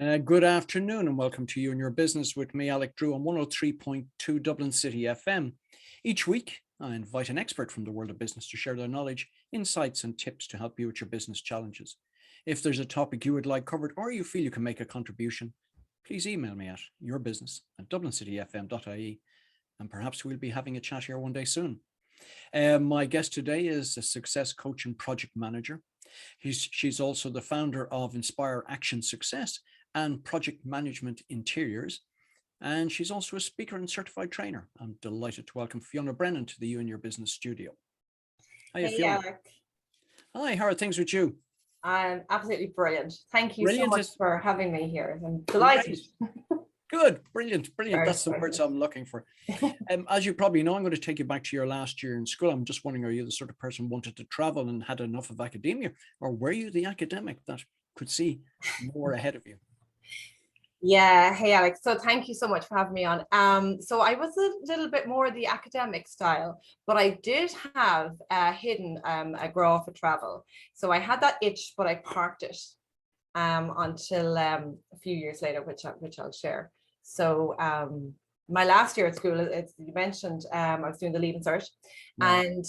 Good afternoon and welcome to You and Your Business with me, Alec Drew, on 103.2 Dublin City FM. Each week, I invite an expert from the world of business to share their knowledge, insights and tips to help you with your business challenges. If there's a topic you would like covered or you feel you can make a contribution, please email me at yourbusiness@dublincityfm.ie and perhaps we'll be having a chat here one day soon. My guest today is a success coach and project manager. She's also the founder of Inspire Action Success and Project Management Interiors. And she's also a speaker and certified trainer. I'm delighted to welcome Fiona Brennan to the You and Your Business studio. Hiya, hey, Fiona. Alec. Hi, how are things with you? I'm absolutely brilliant. Thank you so much for having me here. I'm delighted. Good, brilliant. Very That's the words I'm looking for. As you probably know, I'm going to take you back to your last year in school. I'm just wondering, are you the sort of person who wanted to travel and had enough of academia, or were you the academic that could see more ahead of you? Yeah, hey Alex. So thank you so much for having me on. So I was a little bit more the academic style, but I did have hidden a grow for travel. So I had that itch, but I parked it until a few years later, which I'll share. So my last year at school, as you mentioned, I was doing the Leaving Cert, and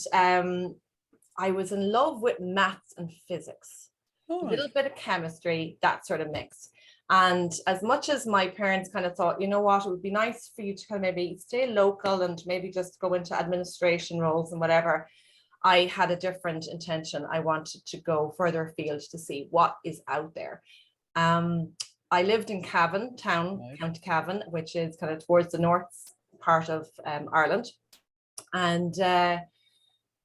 I was in love with maths and physics, a little bit of chemistry, that sort of mix. And as much as my parents kind of thought, you know what, it would be nice for you to kind of maybe stay local and maybe just go into administration roles and whatever, I had a different intention. I wanted to go further afield to see what is out there. I lived in Cavan town, County Cavan, which is kind of towards the north part of Ireland. And I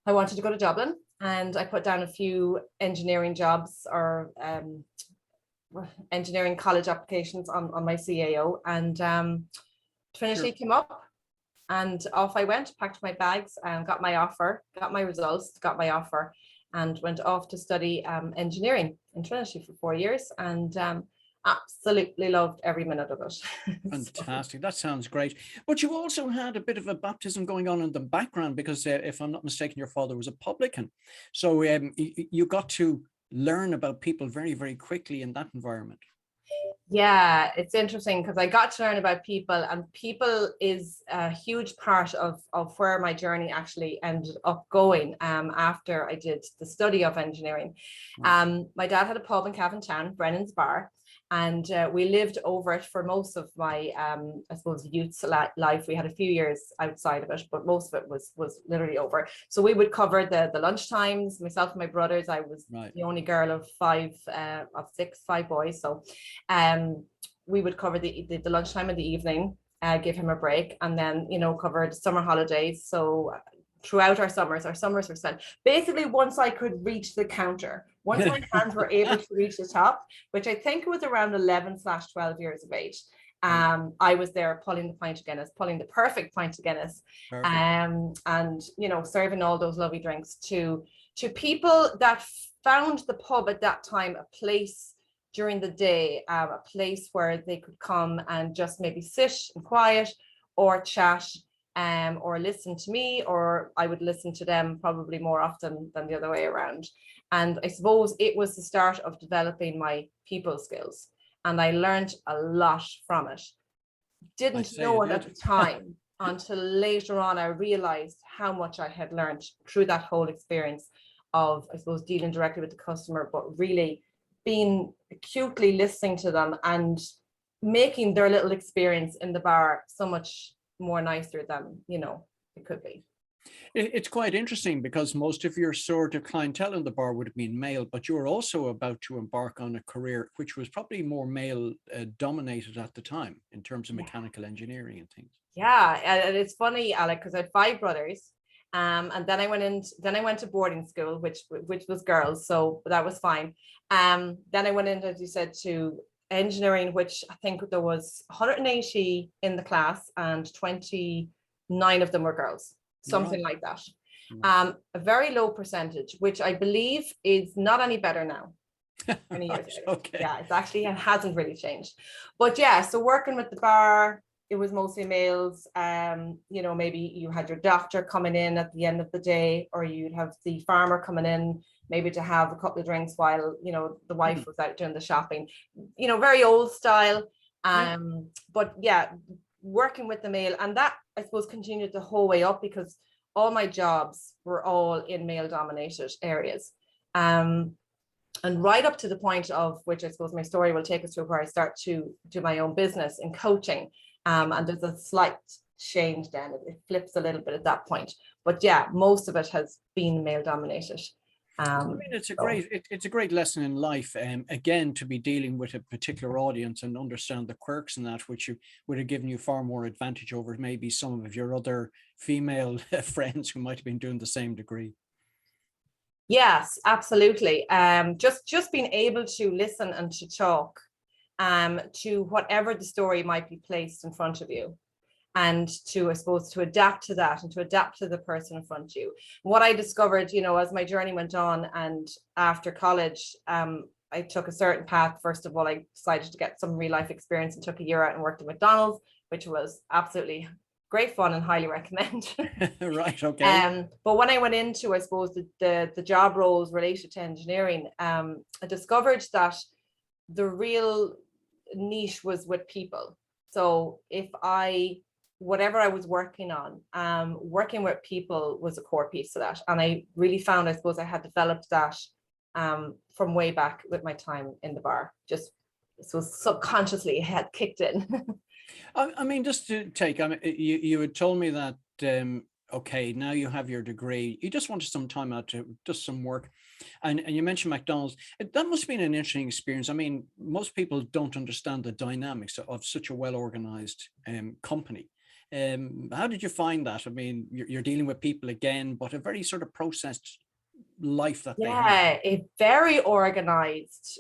wanted to go to Dublin, and I put down a few engineering jobs or engineering college applications on my CAO, and eventually came up, and off I went, packed my bags and got my offer, got my results, got my offer, and went off to study engineering in Trinity for 4 years, and absolutely loved every minute of it. Fantastic. That sounds great. But you also had a bit of a baptism going on in the background, because if I'm not mistaken, your father was a publican. So you got to learn about people very, very quickly in that environment. Yeah, it's interesting because I got to learn about people, and people is a huge part of where my journey actually ended up going after I did the study of engineering. My dad had a pub in Cavan Town, Brennan's Bar, and we lived over it for most of my I suppose youth's life. We had a few years outside of it, but most of it was literally over. So we would cover the lunch times, myself and my brothers. I was the only girl of five boys, so we would cover the lunchtime in the evening, give him a break, and then covered summer holidays. So throughout our summers were spent basically once I could reach the counter, once my hands were able to reach the top, which I think was around 11/12 years of age. I was there pulling the perfect pint of Guinness, and serving all those lovely drinks to people that found the pub at that time a place during the day, a place where they could come and just maybe sit and quiet or chat, or listen to me, or I would listen to them probably more often than the other way around. And I suppose it was the start of developing my people skills, and I learned a lot from it. Didn't know it at the time until later on I realized how much I had learned through that whole experience of, I suppose, dealing directly with the customer, but really being acutely listening to them and making their little experience in the bar so much more nicer than it could be. It's quite interesting because most of your sort of clientele in the bar would have been male, but you were also about to embark on a career which was probably more male dominated at the time in terms of mechanical engineering and things. Yeah, and it's funny, Alec, because I had 5 brothers, and then I went to boarding school, which was girls, so that was fine. Then I went into, as you said, to engineering, which I think there was 180 in the class and 29 of them were girls, something like that. A very low percentage, which I believe is not any better now. Many years later. Yeah, it hasn't really changed. But yeah, so working with the bar, it was mostly males. You know, maybe you had your doctor coming in at the end of the day, or you'd have the farmer coming in maybe to have a couple of drinks while, you know, the wife was out doing the shopping, you know, very old style. But yeah, working with the male, and that I suppose continued the whole way up, because all my jobs were all in male dominated areas. And right up to the point of which I suppose my story will take us to, where I start to do my own business in coaching. And there's a slight change then, it flips a little bit at that point. But yeah, most of it has been male dominated. I mean, it's a great lesson in life, again, to be dealing with a particular audience and understand the quirks and that, which would have given you far more advantage over maybe some of your other female friends who might have been doing the same degree. Yes, absolutely. Just being able to listen and to talk to whatever the story might be placed in front of you, and to, I suppose, to adapt to that and to adapt to the person in front of you. What I discovered, you know, as my journey went on and after college, I took a certain path. First of all, I decided to get some real life experience and took a year out and worked at McDonald's, which was absolutely great fun and highly recommend. Right, okay. But when I went into, I suppose, the job roles related to engineering, I discovered that the real niche was with people. So whatever I was working on, working with people was a core piece of that. And I really found, I suppose, I had developed that from way back with my time in the bar. Just so subconsciously it had kicked in. I mean, just to take, I mean, you had told me that, okay, now you have your degree, you just wanted some time out to just some work. And you mentioned McDonald's. That must have been an interesting experience. I mean, most people don't understand the dynamics of such a well-organized company. How did you find that? I mean, you're dealing with people again, but a very sort of processed life that they have. A very organized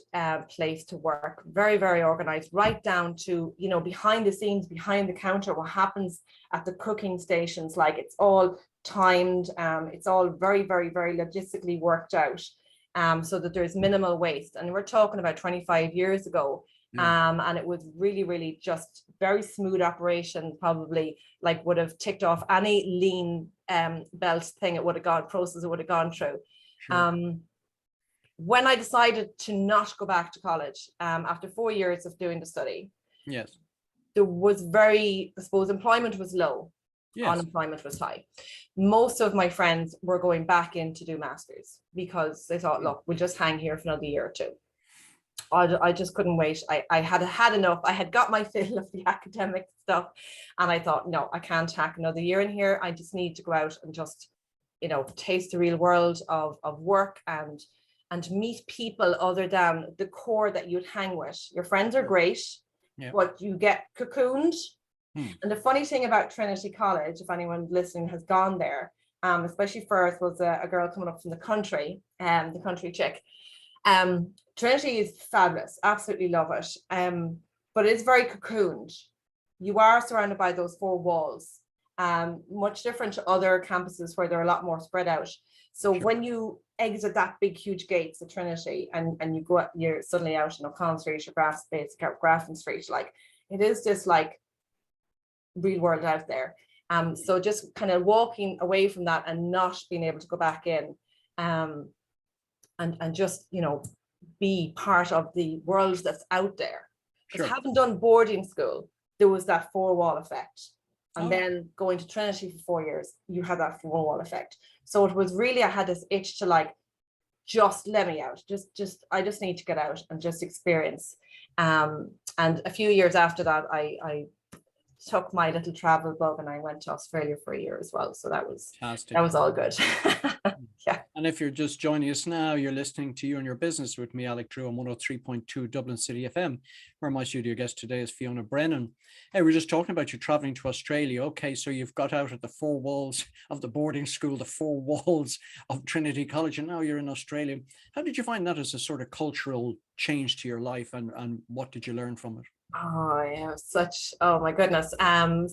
place to work, very, very organized, right down to, you know, behind the scenes, behind the counter, what happens at the cooking stations. Like, it's all timed, it's all very, very, very logistically worked out, so that there's minimal waste. And we're talking about 25 years ago. And it was really, really just very smooth operation, probably like would have ticked off any lean belt thing it would have gone, process it would have gone through. Sure. When I decided to not go back to college, after 4 years of doing the study, yes, there was I suppose, employment was low. Yes. Unemployment was high. Most of my friends were going back in to do masters because they thought, look, we'll just hang here for another year or two. I just couldn't wait. I had enough. I had got my fill of the academic stuff, and I thought, no, I can't hack another year in here. I just need to go out and just, you know, taste the real world of work and meet people other than the core that you'd hang with. Your friends are great, but you get cocooned. And the funny thing about Trinity College, if anyone listening has gone there, especially for us, was a girl coming up from the country chick. Trinity is fabulous, absolutely love it. But it's very cocooned. You are surrounded by those four walls, much different to other campuses where they're a lot more spread out. So sure. When you exit that big, huge gates of Trinity and you go, you're suddenly out in O'Connell Street or Grafton Street, like, it is just like real world out there. So just kind of walking away from that and not being able to go back in, and just, you know, be part of the world that's out there. Because having done boarding school, there was that four-wall effect. And then going to Trinity for 4 years, you had that four-wall effect. So it was really, I had this itch to, like, just let me out. I just need to get out and just experience. And a few years after that, I took my little travel bug and I went to Australia for a year as well. So that was fantastic. That was all good. Yeah. And if you're just joining us now, you're listening to You and Your Business with me, Alec Drew, on 103.2 Dublin City FM, where my studio guest today is Fiona Brennan. Hey, we're just talking about you traveling to Australia. Okay, so you've got out of the four walls of the boarding school, the four walls of Trinity College, and now you're in Australia. How did you find that as a sort of cultural change to your life, and what did you learn from it? Oh yeah, oh my goodness,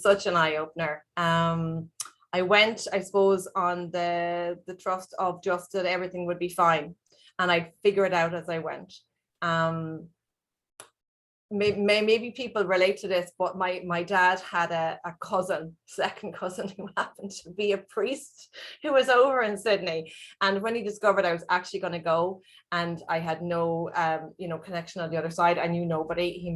such an eye-opener. I went, I suppose, on the trust of just that everything would be fine, and I'd figure it out as I went. maybe people relate to this, but my dad had a cousin, second cousin, who happened to be a priest who was over in Sydney. And when he discovered I was actually going to go, and I had no connection on the other side, I knew nobody, he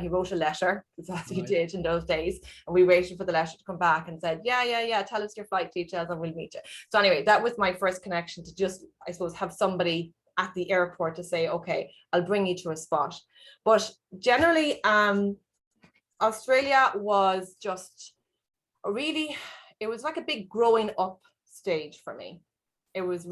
wrote a letter, as he did in those days, and we waited for the letter to come back and said, yeah, tell us your flight details and we'll meet you. So anyway, that was my first connection to just, I suppose, have somebody at the airport to say, okay, I'll bring you to a spot. But generally, Australia was just really, it was like a big growing up stage for me. It was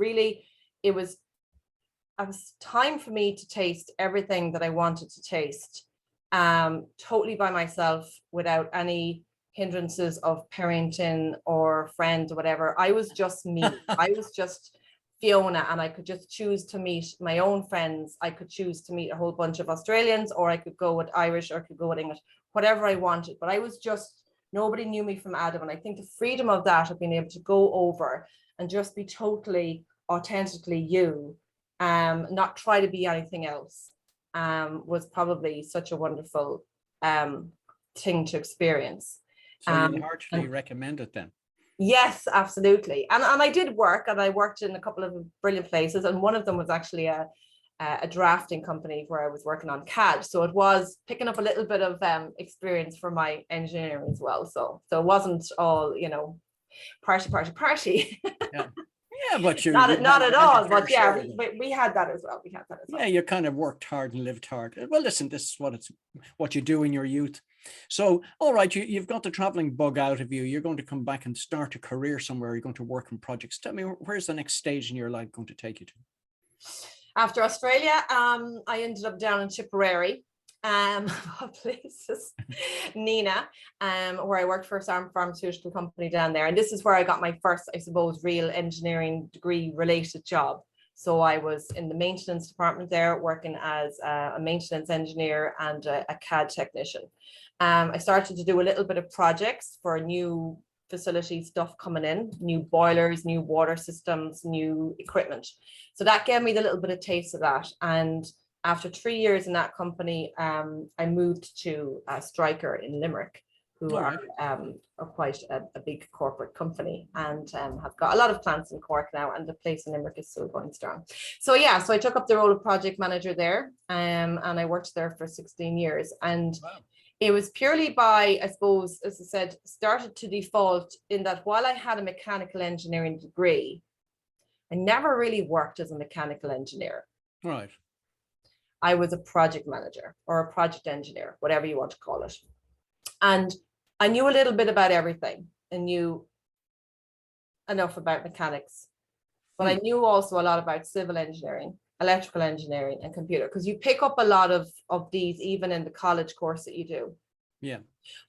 time for me to taste everything that I wanted to taste, totally by myself, without any hindrances of parenting or friends or whatever. I was just me. I was just Fiona, and I could just choose to meet my own friends. I could choose to meet a whole bunch of Australians, or I could go with Irish, or I could go with English, whatever I wanted. But I was just, nobody knew me from Adam. And I think the freedom of that, of being able to go over and just be totally authentically you, not try to be anything else, was probably such a wonderful thing to experience. So you heartily recommend it then? Yes, absolutely. And I did work, and I worked in a couple of brilliant places, and one of them was actually a drafting company where I was working on CAD. So it was picking up a little bit of experience for my engineering as well. So it wasn't all, party. Yeah, but you not at all. But yeah, we had that as well. Yeah, you kind of worked hard and lived hard. Well, listen, this is what you do in your youth. So, all right, you've got the traveling bug out of you. You're going to come back and start a career somewhere. You're going to work in projects. Tell me, where's the next stage in your life going to take you to? After Australia, I ended up down in Tipperary, places, Nina, where I worked for a pharmaceutical company down there. And this is where I got my first, I suppose, real engineering degree related job. So I was in the maintenance department there, working as a maintenance engineer and a CAD technician. I started to do a little bit of projects for new facility stuff coming in, new boilers, new water systems, new equipment. So that gave me the little bit of taste of that. And after 3 years in that company, I moved to Stryker in Limerick, who are quite a big corporate company, and have got a lot of plants in Cork now, and the place in Limerick is still going strong. So yeah, so I took up the role of project manager there, and I worked there for 16 years. And it was purely by, I suppose, as I said, started to default in that while I had a mechanical engineering degree, I never really worked as a mechanical engineer. Right. I was a project manager or a project engineer, whatever you want to call it. And I knew a little bit about everything and knew enough about mechanics, but I knew also a lot about civil engineering, electrical engineering, and computer, because you pick up a lot of these even in the college course that you do. Yeah.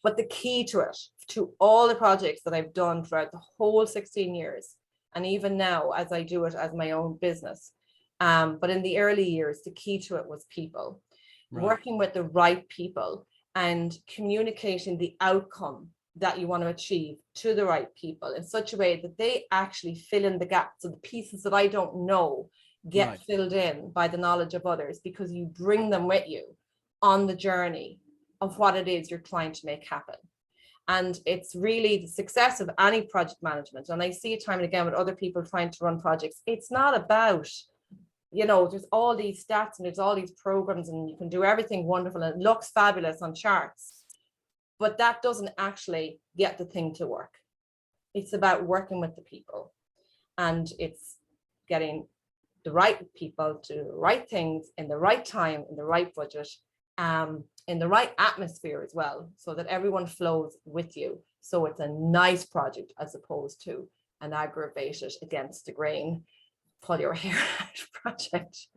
But the key to it, to all the projects that I've done throughout the whole 16 years, and even now as I do it as my own business, but in the early years, the key to it was people, working with the right people and communicating the outcome that you want to achieve to the right people in such a way that they actually fill in the gaps. So the pieces that I don't know get filled in by the knowledge of others, because you bring them with you on the journey of what it is you're trying to make happen. And it's really the success of any project management. And I see it time and again with other people trying to run projects. It's not about, there's all these stats and there's all these programs and you can do everything wonderful and it looks fabulous on charts, but that doesn't actually get the thing to work. It's about working with the people, and it's getting the right people to do the right things in the right time, in the right budget, in the right atmosphere as well, so that everyone flows with you. So it's a nice project as opposed to an aggravated against the grain, pull your hair out project.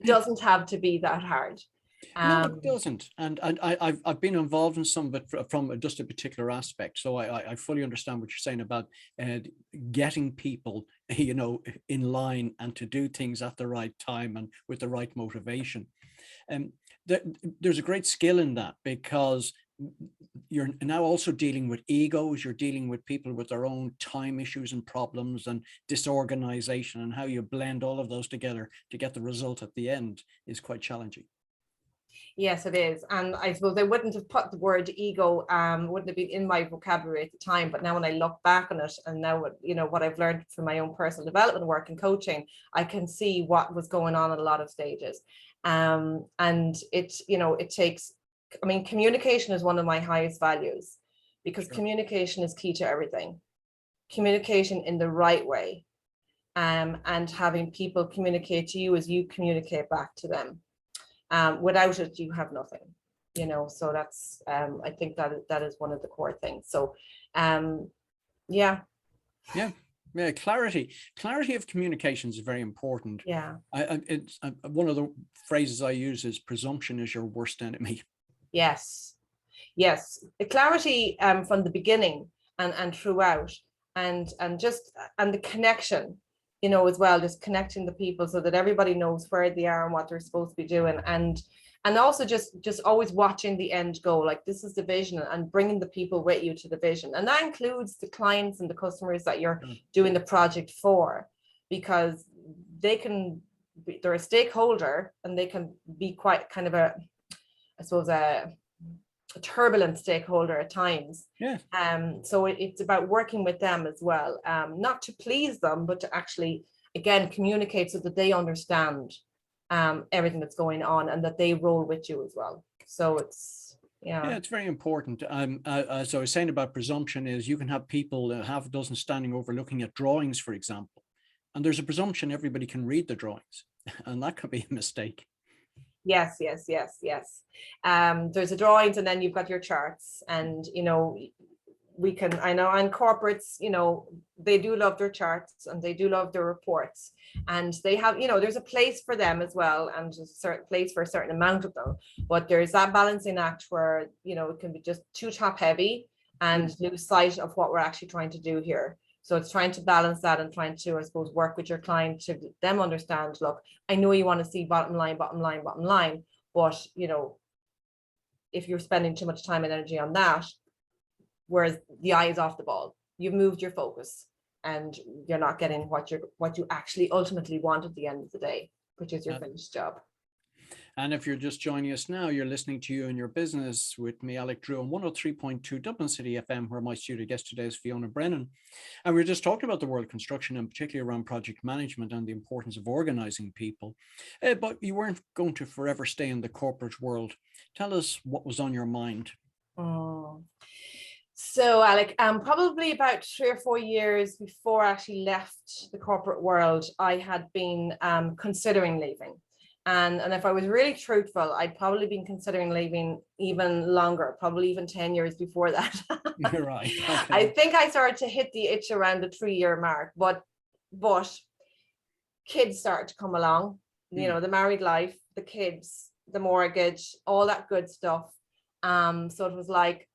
It doesn't have to be that hard. No, it doesn't. And I've been involved in some of it from just a particular aspect. So I fully understand what you're saying about getting people, in line and to do things at the right time and with the right motivation. There's a great skill in that, because you're now also dealing with egos. You're dealing with people with their own time issues and problems and disorganization, and how you blend all of those together to get the result at the end is quite challenging. Yes, it is. And I suppose I wouldn't have put the word ego, wouldn't have been in my vocabulary at the time. But now when I look back on it, and now what I've learned from my own personal development work and coaching, I can see what was going on at a lot of stages. And it takes, I mean, communication is one of my highest values, because Sure. communication is key to everything. Communication in the right way, and having people communicate to you as you communicate back to them. Without it, you have nothing, so that's, I think that is one of the core things. So, yeah. Clarity of communication is very important. Yeah. It's one of the phrases I use is presumption is your worst enemy. Yes. The clarity from the beginning and throughout, and the connection, as well, just connecting the people so that everybody knows where they are and what they're supposed to be doing, and also just always watching the end goal, like this is the vision, and bringing the people with you to the vision. And that includes the clients and the customers that you're doing the project for, because they're a stakeholder, and they can be quite kind of a turbulent stakeholder at times. Yeah. So it's about working with them as well, not to please them, but to actually, again, communicate so that they understand everything that's going on, and that they roll with you as well. So it's very important. As I was saying about presumption, is you can have people, half a dozen standing over looking at drawings, for example, and there's a presumption everybody can read the drawings, and that could be a mistake. Yes. There's the drawings, and then you've got your charts, and I know, and corporates, they do love their charts, and they do love their reports, and they have, there's a place for them as well, and there's a certain place for a certain amount of them. But there's that balancing act where, it can be just too top heavy and lose sight of what we're actually trying to do here. So it's trying to balance that, and trying to, I suppose, work with your client to them understand, look, I know you want to see bottom line, but, if you're spending too much time and energy on that, whereas the eye is off the ball, you've moved your focus, and you're not getting what you actually ultimately want at the end of the day, which is your finished job. And if you're just joining us now, you're listening to You and Your Business with me, Alec Drew, on 103.2 Dublin City FM, where my studio guest today is Fiona Brennan. And we're just talking about the world of construction, and particularly around project management and the importance of organizing people. But you weren't going to forever stay in the corporate world. Tell us what was on your mind. So, Alec, probably about 3 or 4 years before I actually left the corporate world, I had been considering leaving. And if I was really truthful, I'd probably been considering leaving even longer, probably even 10 years before that. Right. Okay. I think I started to hit the itch around the 3-year mark, but kids started to come along, the married life, the kids, the mortgage, all that good stuff. So it was like,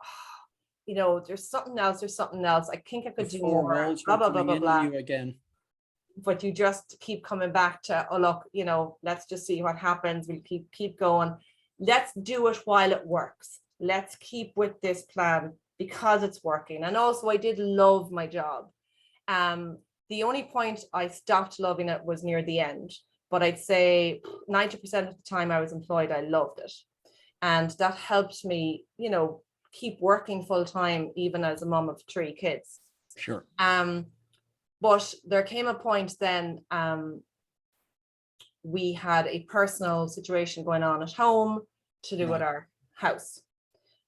there's something else. I think I could do more, blah, blah, blah, blah, blah. Again. But you just keep coming back to, oh, look, let's just see what happens. We'll keep going. Let's do it while it works. Let's keep with this plan because it's working. And also, I did love my job. The only point I stopped loving it was near the end. But I'd say 90% of the time I was employed, I loved it. And that helped me, keep working full time, even as a mom of 3 kids. Sure. But there came a point then, we had a personal situation going on at home to do with our house.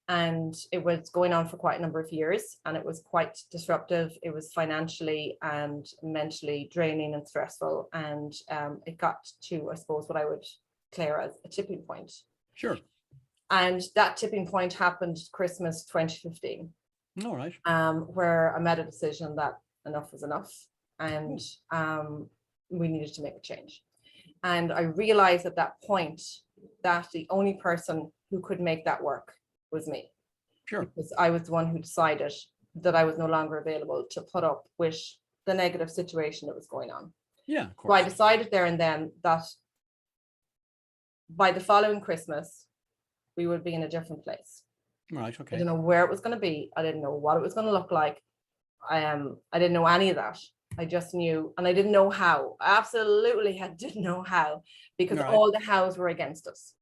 And it was going on for quite a number of years, and it was quite disruptive. It was financially and mentally draining and stressful. And it got to, I suppose, what I would declare as a tipping point. Sure. And that tipping point happened Christmas 2015. All right. Where I made a decision that enough was enough, and we needed to make a change. And I realized at that point that the only person who could make that work was me. Sure. Because I was the one who decided that I was no longer available to put up with the negative situation that was going on. Yeah, of course. So I decided there and then that by the following Christmas, we would be in a different place. Right. Okay. I didn't know where it was going to be. I didn't know what it was going to look like. I didn't know any of that. I just knew, and I didn't know how. I absolutely didn't know how, because all the hows were against us.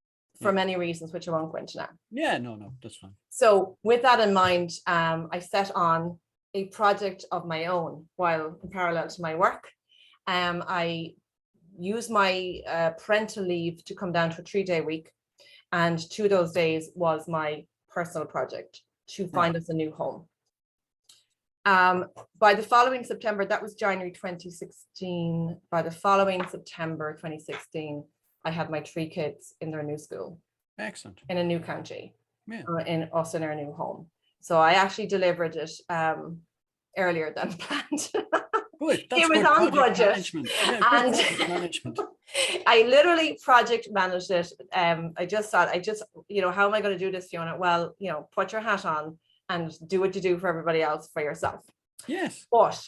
for many reasons, which I won't go into now. Yeah, no, that's fine. So with that in mind, I set on a project of my own while in parallel to my work. I used my parental leave to come down to a 3-day week. And 2 of those days was my personal project to find us a new home. By the following September, that was January 2016. By the following September 2016, I had my 3 kids in their new school. Excellent. In a new county, Yeah. in us in our new home. So I actually delivered it earlier than planned. Good. That's it was good on budget. Management. Yeah, good And project management. I literally project managed it. I just thought, how am I going to do this, Fiona? Well, put your hat on and do what you do for everybody else for yourself. Yes. But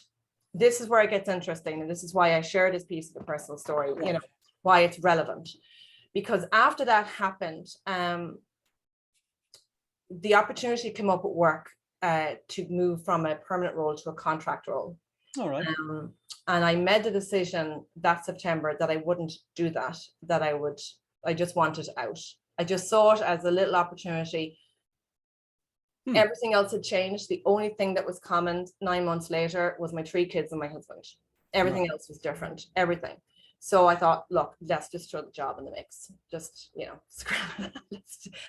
this is where it gets interesting. And this is why I share this piece of the personal story, why it's relevant. Because after that happened, the opportunity came up at work to move from a permanent role to a contract role. All right. And I made the decision that September that I wouldn't do that, I just wanted out. I just saw it as a little opportunity. Everything else had changed. The only thing that was common 9 months later was my 3 kids and my husband. Everything else was different, everything. So I thought, look, let's just throw the job in the mix. Just,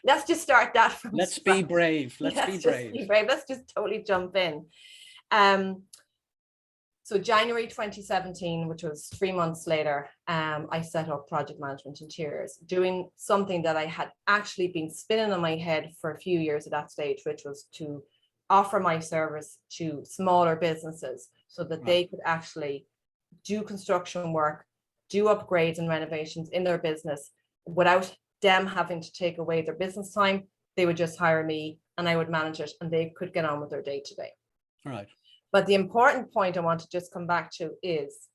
let's just start that from Let's scratch. be brave. Let's be brave. Let's just totally jump in. So January 2017, which was 3 months later, I set up Project Management Interiors, doing something that I had actually been spinning on my head for a few years at that stage, which was to offer my service to smaller businesses so that they could actually do construction work, do upgrades and renovations in their business without them having to take away their business time. They would just hire me and I would manage it and they could get on with their day to day. All right. But the important point I want to just come back to is,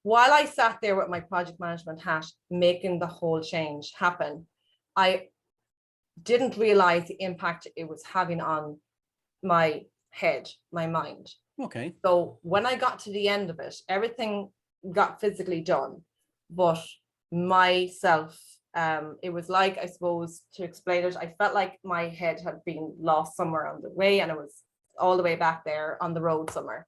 while I sat there with my project management hat, making the whole change happen, I didn't realize the impact it was having on my head, my mind. Okay. So when I got to the end of it, everything got physically done, but myself, it was like, I suppose, to explain it, I felt like my head had been lost somewhere on the way and it was all the way back there on the road somewhere.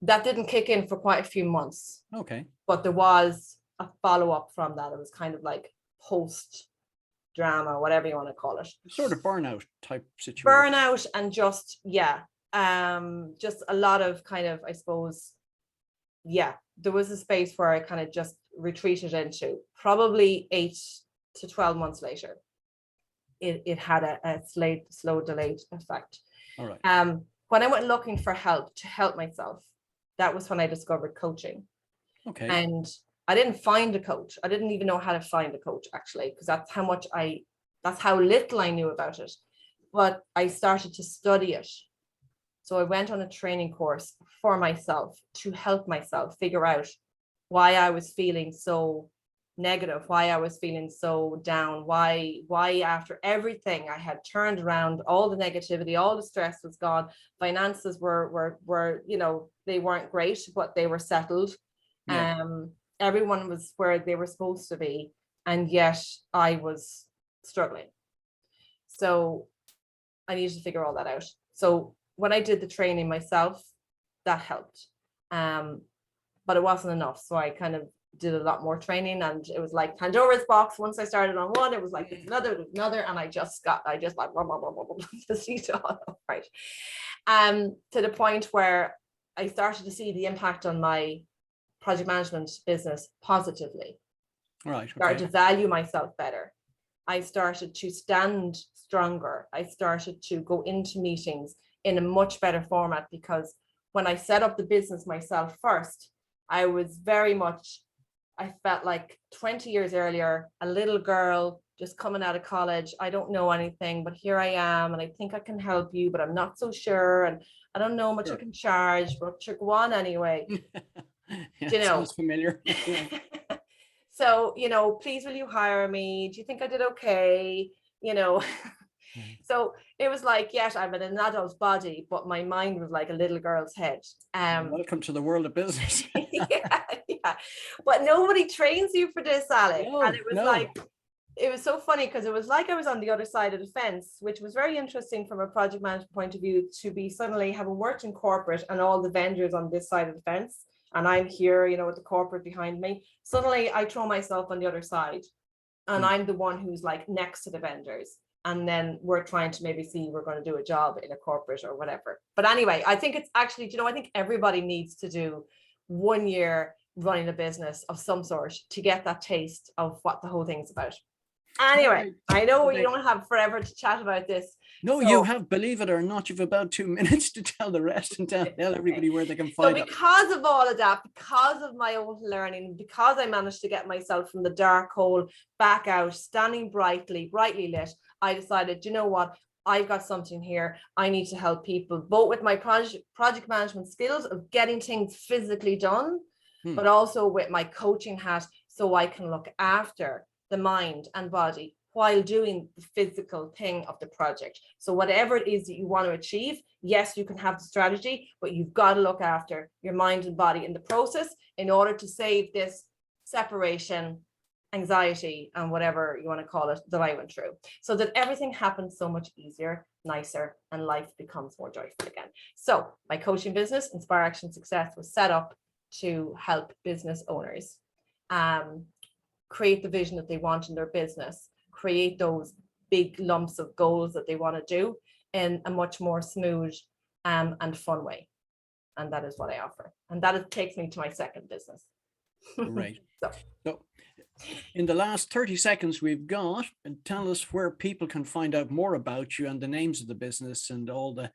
That didn't kick in for quite a few months. Okay. But there was a follow-up from that. It was kind of like post-drama, whatever you want to call it. Sort of burnout type situation. Burnout and just a lot of kind of, I suppose, there was a space where I kind of just retreated into. Probably 8 to 12 months later, it had a slow delayed effect. All right. When I went looking for help to help myself, that was when I discovered coaching. Okay. And I didn't find a coach. I didn't even know how to find a coach, actually, because that's how little I knew about it. But I started to study it. So I went on a training course for myself to help myself figure out why I was feeling so negative, why I was feeling so down, why after everything I had turned around, all the negativity, all the stress was gone. Finances were they weren't great, but they were settled. Yeah. Everyone was where they were supposed to be, and yet I was struggling. So I needed to figure all that out. So when I did the training myself, that helped. But it wasn't enough. So I kind of did a lot more training, and it was like Pandora's box. Once I started on one, it was like there's another, and I just like just eat it all up, right? To the point where I started to see the impact on my project management business positively. Right. Okay. Started to value myself better. I started to stand stronger. I started to go into meetings in a much better format, because when I set up the business myself first, I was very much, I felt like 20 years earlier, a little girl just coming out of college. I don't know anything, but here I am, and I think I can help you, but I'm not so sure, and I don't know how much I can charge, but sure, go on anyway. Sounds familiar. So, please, will you hire me? Do you think I did okay? So it was like, yes, I'm in an adult's body, but my mind was like a little girl's head. Welcome to the world of business. yeah. But nobody trains you for this, Alec. No, And it was no. like, it was so funny because it was like I was on the other side of the fence, which was very interesting from a project management point of view, to be suddenly having worked in corporate and all the vendors on this side of the fence. And I'm here, you know, with the corporate behind me. Suddenly I throw myself on the other side and I'm the one who's like next to the vendors. And then we're trying to maybe see we're going to do a job in a corporate or whatever. But anyway, I think it's actually, you know, I think everybody needs to do 1 year running a business of some sort to get that taste of what the whole thing's about. Anyway, I know you don't have forever to chat about this. No, so, you have, believe it or not, you've about 2 minutes to tell the rest and tell everybody where they can find it. So because of all of that, because of my own learning, because I managed to get myself from the dark hole back out, standing brightly lit, I decided, you know what, I've got something here. I need to help people, both with my project management skills of getting things physically done, but also with my coaching hat, so I can look after the mind and body while doing the physical thing of the project. So whatever it is that you want to achieve, yes, you can have the strategy, but you've got to look after your mind and body in the process in order to save this separation, anxiety, and whatever you want to call it that I went through, so that everything happens so much easier, nicer, and life becomes more joyful again. So my coaching business, Inspire Action Success, was set up to help business owners create the vision that they want in their business, create those big lumps of goals that they want to do in a much more smooth and fun way. And that is what I offer. And that takes me to my second business. Right. So in the last 30 seconds we've got, and tell us where people can find out more about you and the names of the business and all the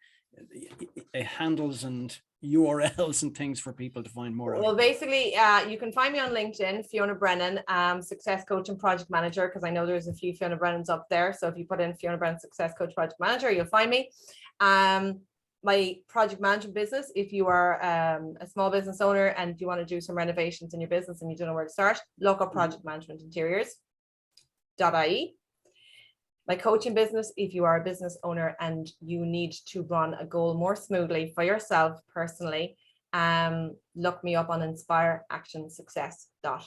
handles and URLs and things for people to find more. Well, basically, you can find me on LinkedIn, Fiona Brennan, Success Coach and Project Manager, because I know there's a few Fiona Brennans up there. So if you put in Fiona Brennan, Success Coach, Project Manager, you'll find me. My project management business, if you are a small business owner and you want to do some renovations in your business and you don't know where to start, look up Project Management Interiors.ie. My coaching business, if you are a business owner and you need to run a goal more smoothly for yourself personally, look me up on inspireactionsuccess.com.